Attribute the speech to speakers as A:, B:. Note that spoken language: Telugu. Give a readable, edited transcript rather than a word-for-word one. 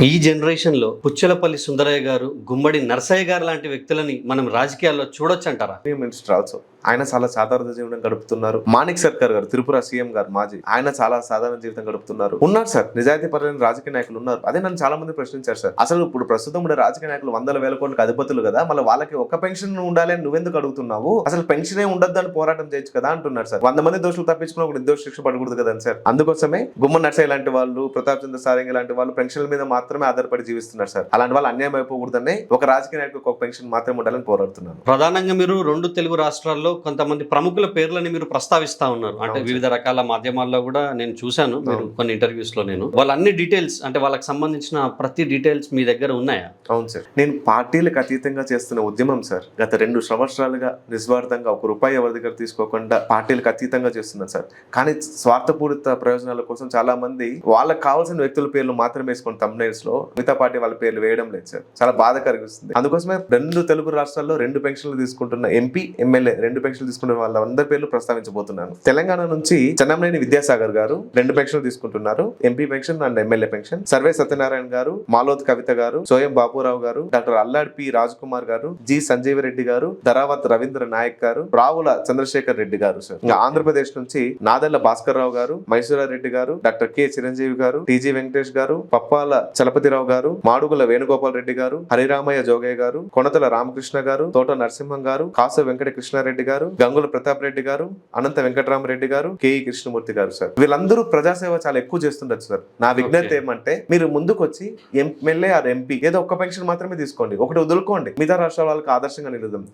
A: ఈ జనరేషన్‌లో పుచ్చలపల్లి సుందరయ్య గారు, గుమ్మడి నరసయ్య గారు లాంటి వ్యక్తులని మనం రాజకీయాల్లో చూడొచ్చంటారా?
B: మినిస్టర్ ఆల్సో ఆయన చాలా సాధారణ జీవనం గడుపుతున్నారు. మాణిక్ సర్కార్ గారు త్రిపుర సీఎం గారు మాజీ ఆయన చాలా సాధారణ జీవితం గడుపుతున్నారు. ఉన్నారు సార్, నిజాయితీ పరులైన రాజకీయ నాయకులు ఉన్నారు. అదే నన్ను చాలా మంది ప్రశ్నించారు సార్, అసలు ఇప్పుడు ప్రస్తుతం ఉండే రాజకీయ నాయకులు వందల వేల కోట్లకు అధిపతులు కదా, మళ్ళీ వాళ్ళకి ఒక పెన్షన్ ఉండాలి అని నువ్వెందుకు అడుగుతున్నావు, అసలు పెన్షనే ఉండద్దు అని పోరాటం చేయొచ్చు కదా అంటున్నారు సార్. 100 మంది దోషులు తప్పించుకున్న ఒక నిర్దోష శిక్ష పడకూడదు కదా సార్. అందుకోసమే గుమ్మ నర్సయ్య లాంటి వాళ్ళు, ప్రతాప్ చంద్ర సారంగి లాంటి వాళ్ళు పెన్షన్ల మీద మాత్రమే ఆధారపడి జీవిస్తున్నారు సార్. అలాంటి వాళ్ళు అన్యాయం అయిపోకూడదని ఒక రాజకీయ నాయకులకు ఒక పెన్షన్ మాత్రమే ఉండాలని పోరాడుతున్నాను.
A: ప్రధానంగా మీరు 2 తెలుగు రాష్ట్రాల్లో కొంతమంది ప్రముఖుల పేర్లని మీరు ప్రస్తావిస్తా ఉన్నారు. అంటే వివిధ రకాల మాధ్యమాల్లో కూడా నేను చూశాను, మీరు కొన్ని ఇంటర్వ్యూస్ లో. నేను వాళ్ళ అన్ని డీటెయిల్స్, అంటే వాళ్ళకి సంబంధించిన ప్రతి డీటెయిల్స్ మీ దగ్గర ఉన్నాయా?
B: అవును సార్, నేను పార్టీలకు అతీతంగా చేస్తున్న ఉద్యమం సార్. గత 2 సంవత్సరాలుగా నిస్వార్థంగా ₹1 ఎవరి దగ్గర తీసుకోకుండా పార్టీలకు అతీతంగా చేస్తున్నాను సార్. కానీ స్వార్థపూరిత ప్రయోజనాల కోసం చాలా మంది వాళ్ళకి కావాల్సిన వ్యక్తుల పేర్లు మాత్రమే వేసుకుని thumbnails లో మిగతా పార్టీ వాళ్ళ పేర్లు వేయడం లేదు సార్. చాలా బాధ కలిగిస్తుంది. అందుకోసమే 2 తెలుగు రాష్ట్రాల్లో 2 పెన్షన్లు తీసుకుంటున్న ఎంపీ, ఎమ్మెల్యే 2 పెన్షన్లు తీసుకున్న వాళ్ళందరి పేర్లు ప్రస్తావించబోతున్నాను. తెలంగాణ నుంచి చెన్నంనేని విద్యాసాగర్ గారు 2 పెన్షన్లు తీసుకుంటున్నారు, MP pension and MLA pension. Survey Satyanarayana గారు, మాలోత్ కవిత గారు, సోయం బాపురావు గారు, డాక్టర్ అల్లాడ్ పి రాజ్ కుమార్ గారు, జి సంజీవ రెడ్డి గారు, ధరావత్ రవీంద్ర నాయక్ గారు, రావుల చంద్రశేఖర్ రెడ్డి గారు సార్. ఇంకా ఆంధ్రప్రదేశ్ నుంచి నాదెళ్ల భాస్కర్ రావు గారు, మైసూరారెడ్డి గారు, డాక్టర్ కె చిరంజీవి గారు, టిజి వెంకటేష్ గారు, పప్పాల చలపతిరావు గారు, మాడుగుల వేణుగోపాల్ రెడ్డి గారు, హరిరామయ్య జోగయ్య గారు, కొనతల రామకృష్ణ గారు, తోట నరసింహం గారు, కాసు వెంకట కృష్ణారెడ్డి గారు, గంగుల ప్రతాప్ రెడ్డి గారు, అనంత వెంకటరామరెడ్డి గారు, కేఈ కృష్ణమూర్తి గారు సార్. వీళ్ళందరూ ప్రజాసేవ చాలా ఎక్కువ చేస్తుండొచ్చు సార్. నా విజ్ఞప్తి ఏమంటే మీరు ముందుకు వచ్చి ఎమ్మెల్యే ఆర్ ఎంపీ ఏదో ఒక్క పెన్షన్ మాత్రమే తీసుకోండి, ఒకటి వదులుకోండి, మిగతా రాష్ట్రాల వాళ్ళకి ఆదర్శంగా నిలుద్దాం.